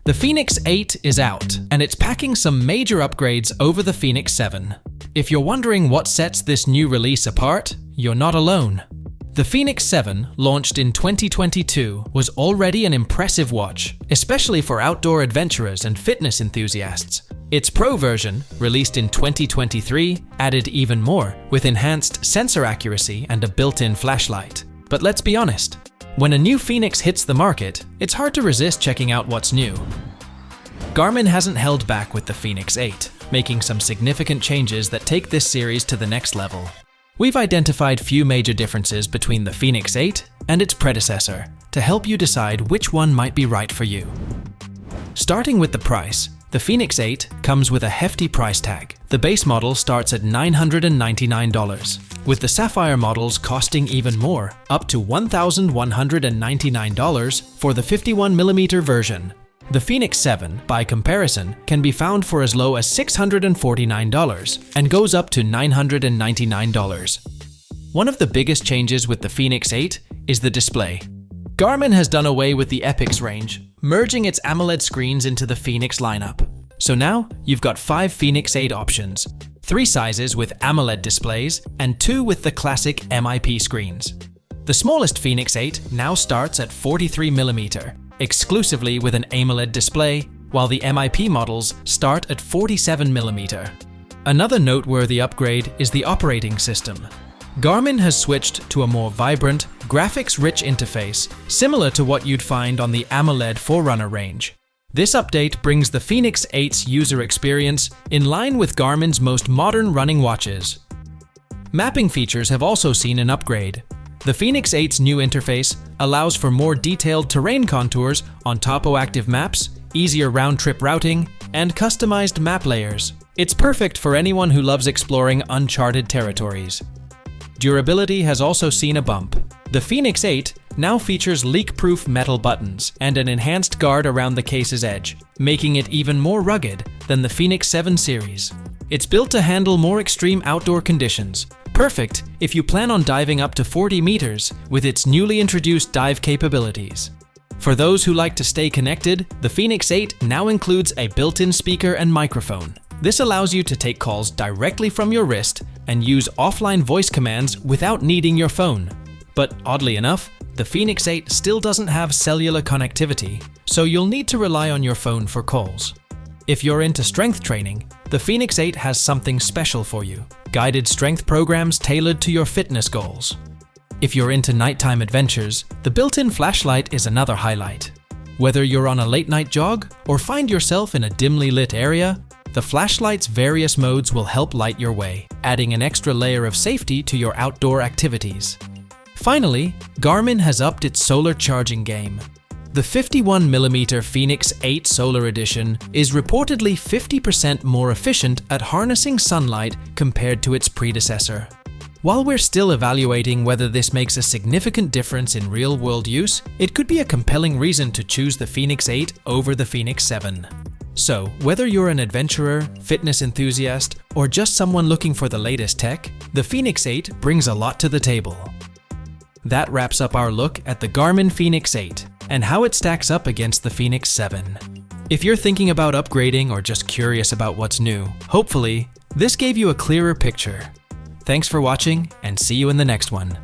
The Fenix 8 is out, and it's packing some major upgrades over the Fenix 7. If you're wondering what sets this new release apart, you're not alone. The Fenix 7, launched in 2022, was already an impressive watch, especially for outdoor adventurers and fitness enthusiasts. Its Pro version, released in 2023, added even more, with enhanced sensor accuracy and a built-in flashlight. But let's be honest, when a new Fenix hits the market, it's hard to resist checking out what's new. Garmin hasn't held back with the Fenix 8, making some significant changes that take this series to the next level. We've identified few major differences between the Fenix 8 and its predecessor to help you decide which one might be right for you. Starting with the price, the Fenix 8 comes with a hefty price tag. The base model starts at $999, with the Sapphire models costing even more, up to $1,199 for the 51mm version. The Fenix 7, by comparison, can be found for as low as $649 and goes up to $999. One of the biggest changes with the Fenix 8 is the display. Garmin has done away with the Epix range, merging its AMOLED screens into the Fenix lineup. So now, you've got 5 Fenix 8 options, 3 sizes with AMOLED displays and 2 with the classic MIP screens. The smallest Fenix 8 now starts at 43mm, exclusively with an AMOLED display, while the MIP models start at 47mm. Another noteworthy upgrade is the operating system. Garmin has switched to a more vibrant, graphics-rich interface, similar to what you'd find on the AMOLED Forerunner range. This update brings the Fenix 8's user experience in line with Garmin's most modern running watches. Mapping features have also seen an upgrade. The Fenix 8's new interface allows for more detailed terrain contours on topo-active maps, easier round-trip routing, and customized map layers. It's perfect for anyone who loves exploring uncharted territories. Durability has also seen a bump. The Fenix 8 now features leak-proof metal buttons and an enhanced guard around the case's edge, making it even more rugged than the Fenix 7 series. It's built to handle more extreme outdoor conditions, perfect if you plan on diving up to 40 meters with its newly introduced dive capabilities. For those who like to stay connected, the Fenix 8 now includes a built-in speaker and microphone. This allows you to take calls directly from your wrist and use offline voice commands without needing your phone. But oddly enough, the Fenix 8 still doesn't have cellular connectivity, so you'll need to rely on your phone for calls. If you're into strength training, the Fenix 8 has something special for you: guided strength programs tailored to your fitness goals. If you're into nighttime adventures, the built-in flashlight is another highlight. Whether you're on a late-night jog or find yourself in a dimly lit area, the flashlight's various modes will help light your way, adding an extra layer of safety to your outdoor activities. Finally, Garmin has upped its solar charging game. The 51mm Fenix 8 Solar Edition is reportedly 50% more efficient at harnessing sunlight compared to its predecessor. While we're still evaluating whether this makes a significant difference in real-world use, it could be a compelling reason to choose the Fenix 8 over the Fenix 7. So, whether you're an adventurer, fitness enthusiast, or just someone looking for the latest tech, the Fenix 8 brings a lot to the table. That wraps up our look at the Garmin Fenix 8 and how it stacks up against the Fenix 7. If you're thinking about upgrading or just curious about what's new, hopefully, this gave you a clearer picture. Thanks for watching, and see you in the next one.